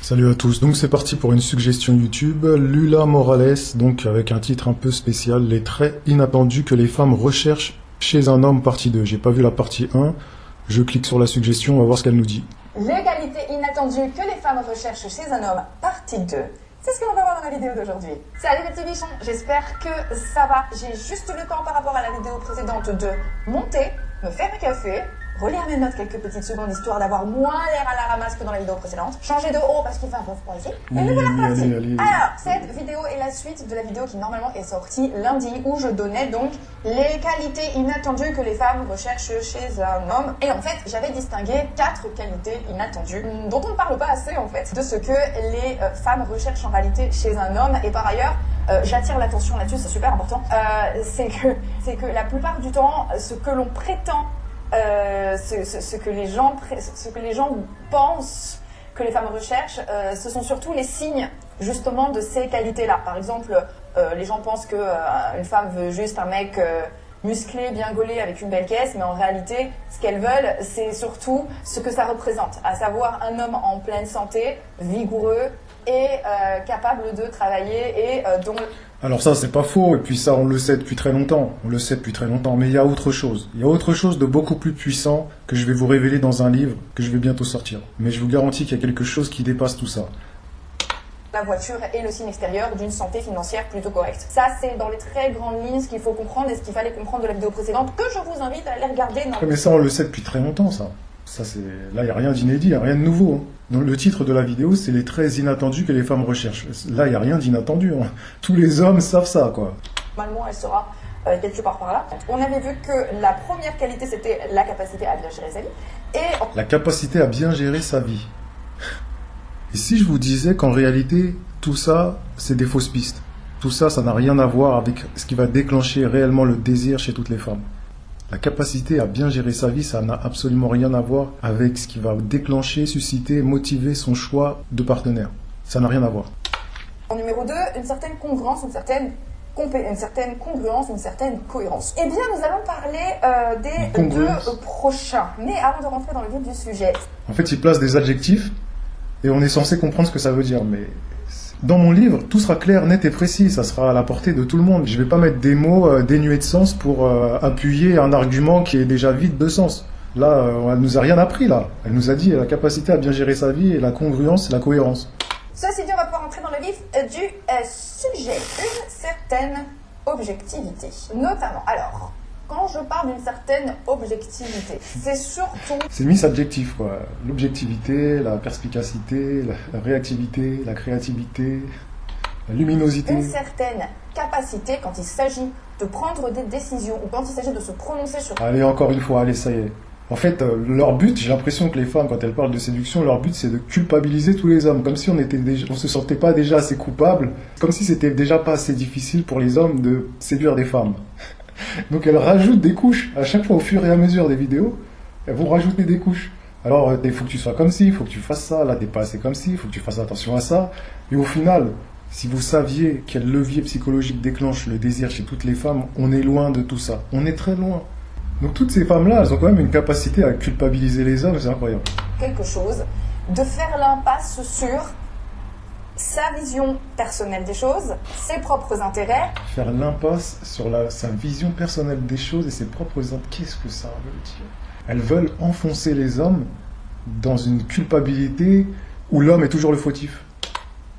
Salut à tous, donc c'est parti pour une suggestion YouTube, Lula Morales, donc avec un titre un peu spécial, les traits inattendus que les femmes recherchent chez un homme, partie 2. J'ai pas vu la partie 1, je clique sur la suggestion, on va voir ce qu'elle nous dit. Les qualités inattendues que les femmes recherchent chez un homme, partie 2. C'est ce que l'on va voir dans la vidéo d'aujourd'hui. Salut les petits bichons, j'espère que ça va. J'ai juste le temps par rapport à la vidéo précédente de monter, me faire un café, relire mes notes quelques petites secondes histoire d'avoir moins l'air à la ramasse que dans la vidéo précédente. Changer de haut parce qu'il fait un peu froid ici. Et nous voilà partis. Alors, cette vidéo est la suite de la vidéo qui normalement est sortie lundi où je donnais donc les qualités inattendues que les femmes recherchent chez un homme. Et en fait, j'avais distingué 4 qualités inattendues dont on ne parle pas assez en fait de ce que les femmes recherchent en réalité chez un homme. Et par ailleurs, j'attire l'attention là-dessus, c'est super important. C'est que la plupart du temps, ce que l'on prétend ce que les gens pensent que les femmes recherchent, ce sont surtout les signes justement de ces qualités-là. Par exemple, les gens pensent que une femme veut juste un mec musclé, bien gaulé, avec une belle caisse, mais en réalité, ce qu'elles veulent, c'est surtout ce que ça représente, à savoir un homme en pleine santé, vigoureux et capable de travailler et dont... Alors ça c'est pas faux, et puis ça on le sait depuis très longtemps, mais il y a autre chose. Il y a autre chose de beaucoup plus puissant que je vais vous révéler dans un livre que je vais bientôt sortir. Mais je vous garantis qu'il y a quelque chose qui dépasse tout ça. La voiture est le signe extérieur d'une santé financière plutôt correcte. Ça, c'est dans les très grandes lignes ce qu'il faut comprendre et ce qu'il fallait comprendre de la vidéo précédente que je vous invite à aller regarder. Mais ça, on le sait depuis très longtemps, ça. Là, il n'y a rien d'inédit, il n'y a rien de nouveau. Hein. Donc, le titre de la vidéo, c'est les traits inattendus que les femmes recherchent. Là, il n'y a rien d'inattendu. Hein. Tous les hommes savent ça, quoi. Normalement, elle sera quelque part par là. On avait vu que la première qualité, c'était la capacité à bien gérer sa vie. La capacité à bien gérer sa vie. Et si je vous disais qu'en réalité, tout ça, c'est des fausses pistes. Tout ça, ça n'a rien à voir avec ce qui va déclencher réellement le désir chez toutes les femmes. La capacité à bien gérer sa vie, ça n'a absolument rien à voir avec ce qui va déclencher, susciter, motiver son choix de partenaire. Ça n'a rien à voir. En numéro 2, une certaine congruence, une certaine congruence, une certaine cohérence. Eh bien, nous allons parler des 2 prochains. Mais avant de rentrer dans le vif du sujet... En fait, il place des adjectifs et on est censé comprendre ce que ça veut dire, mais... Dans mon livre, tout sera clair, net et précis, ça sera à la portée de tout le monde. Je ne vais pas mettre des mots dénués de sens pour appuyer un argument qui est déjà vide de sens. Là, elle nous a rien appris, là. Elle nous a dit la capacité à bien gérer sa vie et la congruence et la cohérence. Ceci dit, on va pouvoir entrer dans le vif du sujet. Une certaine objectivité. Notamment, alors... Quand je parle d'une certaine objectivité, c'est surtout... C'est mis adjectif, quoi. L'objectivité, la perspicacité, la réactivité, la créativité, la luminosité. Une certaine capacité quand il s'agit de prendre des décisions ou quand il s'agit de se prononcer sur... Allez, encore une fois, allez, ça y est. En fait, leur but, j'ai l'impression que les femmes, quand elles parlent de séduction, leur but, c'est de culpabiliser tous les hommes. Comme si on se sentait pas déjà assez coupable. Comme si c'était déjà pas assez difficile pour les hommes de séduire des femmes. Donc elles rajoutent des couches. À chaque fois, au fur et à mesure des vidéos, elles vont rajouter des couches. Alors, il faut que tu sois comme ci, il faut que tu fasses ça, là, t'es pas assez comme ci, il faut que tu fasses attention à ça. Et au final, si vous saviez quel levier psychologique déclenche le désir chez toutes les femmes, on est loin de tout ça. On est très loin. Donc toutes ces femmes-là, elles ont quand même une capacité à culpabiliser les hommes, c'est incroyable. Quelque chose, de faire l'impasse sur sa vision personnelle des choses, ses propres intérêts. Faire l'impasse sur sa vision personnelle des choses et ses propres intérêts. Qu'est-ce que ça veut dire? Elles veulent enfoncer les hommes dans une culpabilité où l'homme est toujours le fautif.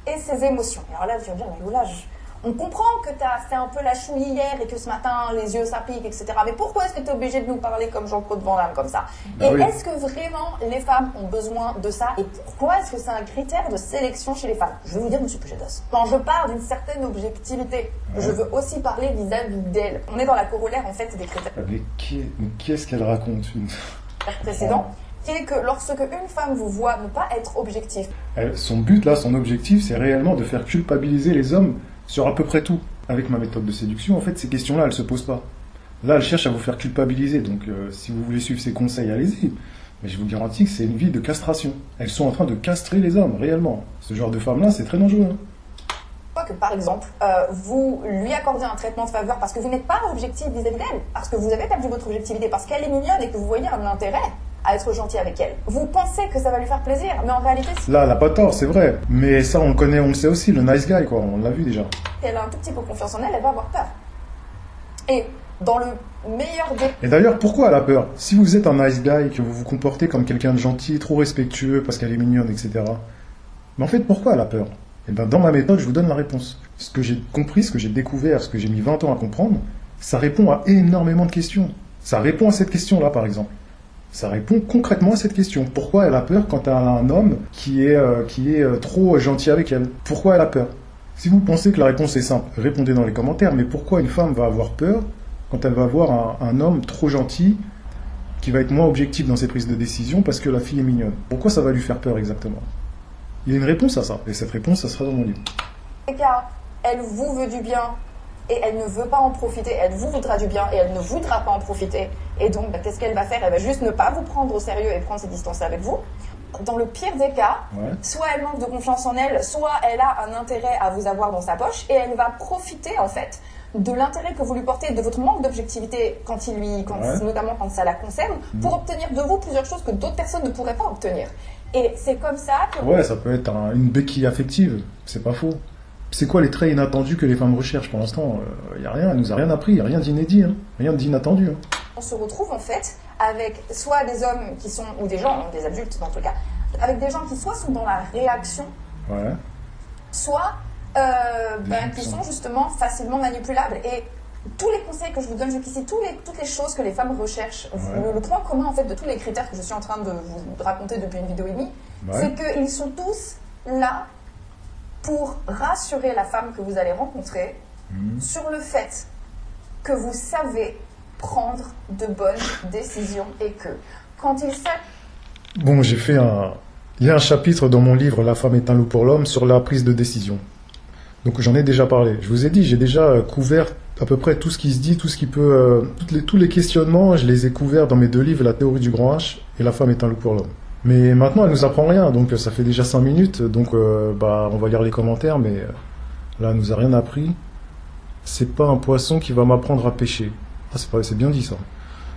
Et ses émotions. Alors là, tu vas dire, mais là, on comprend que tu as fait un peu la chouille hier et que ce matin, les yeux ça pique, etc. Mais pourquoi est-ce que tu es obligé de nous parler comme Jean-Claude Van Damme comme ça? Et oui. Est-ce que vraiment les femmes ont besoin de ça? Et pourquoi est-ce que c'est un critère de sélection chez les femmes? Je vais vous dire, monsieur Pujadas, quand je parle d'une certaine objectivité, je veux aussi parler vis-à-vis d'elle. On est dans la corollaire en fait des critères. Mais qu'est-ce qu'elle raconte précédent, qui est que lorsque une femme vous voit ne pas être objective. Son but là, son objectif, c'est réellement de faire culpabiliser les hommes sur à peu près tout. Avec ma méthode de séduction, en fait, ces questions-là, elles ne se posent pas. Là, elle cherche à vous faire culpabiliser. Donc, si vous voulez suivre ses conseils, allez-y. Mais je vous garantis que c'est une vie de castration. Elles sont en train de castrer les hommes, réellement. Ce genre de femmes-là, c'est très dangereux. Que, par exemple, vous lui accordez un traitement de faveur parce que vous n'êtes pas objectif vis-à-vis d'elle, parce que vous avez perdu votre objectivité, parce qu'elle est mignonne et que vous voyez un intérêt, à être gentil avec elle. Vous pensez que ça va lui faire plaisir, mais en réalité, si Là, elle a pas tort, c'est vrai. Mais ça, on le connaît, on le sait aussi, le nice guy, quoi. On l'a vu déjà. elle a un tout petit peu confiance en elle, elle va avoir peur. Et dans le meilleur des... Et d'ailleurs, pourquoi elle a peur? Si vous êtes un nice guy, que vous vous comportez comme quelqu'un de gentil, trop respectueux, parce qu'elle est mignonne, etc. Mais en fait, pourquoi elle a peur? Et ben, dans ma méthode, je vous donne la réponse. Ce que j'ai compris, ce que j'ai découvert, ce que j'ai mis 20 ans à comprendre, ça répond à énormément de questions. Ça répond à cette question-là, par exemple. Ça répond concrètement à cette question. Pourquoi elle a peur quand elle a un homme qui est trop gentil avec elle? Pourquoi elle a peur? Si vous pensez que la réponse est simple, répondez dans les commentaires. Mais pourquoi une femme va avoir peur quand elle va voir un homme trop gentil qui va être moins objectif dans ses prises de décision parce que la fille est mignonne? Pourquoi ça va lui faire peur exactement? Il y a une réponse à ça. Et cette réponse, ça sera dans mon livre. Car elle vous veut du bien et elle ne veut pas en profiter, elle vous voudra du bien et elle ne voudra pas en profiter. Et donc, qu'est-ce qu'elle va faire? Elle va juste ne pas vous prendre au sérieux et prendre ses distances avec vous. Dans le pire des cas, soit elle manque de confiance en elle, soit elle a un intérêt à vous avoir dans sa poche et elle va profiter en fait de l'intérêt que vous lui portez, de votre manque d'objectivité notamment quand ça la concerne, pour obtenir de vous plusieurs choses que d'autres personnes ne pourraient pas obtenir. Et c'est comme ça que... Ouais, ça peut être une béquille affective, c'est pas faux. C'est quoi les traits inattendus que les femmes recherchent pour l'instant? Il n'y a rien, elle nous a rien appris, il n'y a rien d'inédit, hein, rien d'inattendu. Hein. On se retrouve en fait avec soit des hommes qui sont, ou des gens, des adultes dans tout cas, avec des gens qui soit sont dans la réaction, soit qui sont justement facilement manipulables. Et tous les conseils que je vous donne jusqu'ici, toutes les choses que les femmes recherchent, le point commun en fait de tous les critères que je suis en train de vous raconter depuis une vidéo et demie, c'est qu'ils sont tous là pour rassurer la femme que vous allez rencontrer sur le fait que vous savez prendre de bonnes décisions et que quand il s'agit... Bon, il y a un chapitre dans mon livre « La femme est un loup pour l'homme » sur la prise de décision. Donc j'en ai déjà parlé. Je vous ai dit, j'ai déjà couvert à peu près tout ce qui se dit, tout ce qui peut... tous les questionnements, je les ai couverts dans mes 2 livres, La théorie du grand H et La femme est un loup pour l'homme. Mais maintenant, elle nous apprend rien, donc ça fait déjà 5 minutes, donc on va lire les commentaires, mais là, elle nous a rien appris. C'est pas un poisson qui va m'apprendre à pêcher. Ah, c'est bien dit ça.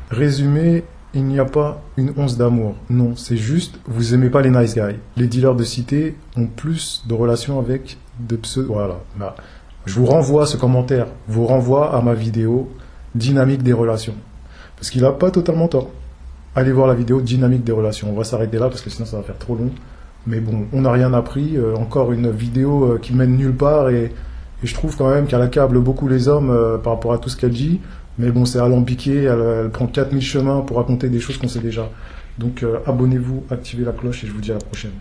Résumé, il n'y a pas une once d'amour. Non, c'est juste, vous aimez pas les nice guys. Les dealers de cité ont plus de relations avec de pseudo... Voilà. Là. Je vous renvoie ce commentaire, vous renvoie à ma vidéo Dynamique des relations. Parce qu'il n'a pas totalement tort. Allez voir la vidéo Dynamique des relations. On va s'arrêter là parce que sinon ça va faire trop long. Mais bon, on n'a rien appris. Encore une vidéo qui mène nulle part et je trouve quand même qu'elle accable beaucoup les hommes par rapport à tout ce qu'elle dit. Mais bon, c'est alambiqué, elle prend 4000 chemins pour raconter des choses qu'on sait déjà. Donc abonnez-vous, activez la cloche et je vous dis à la prochaine.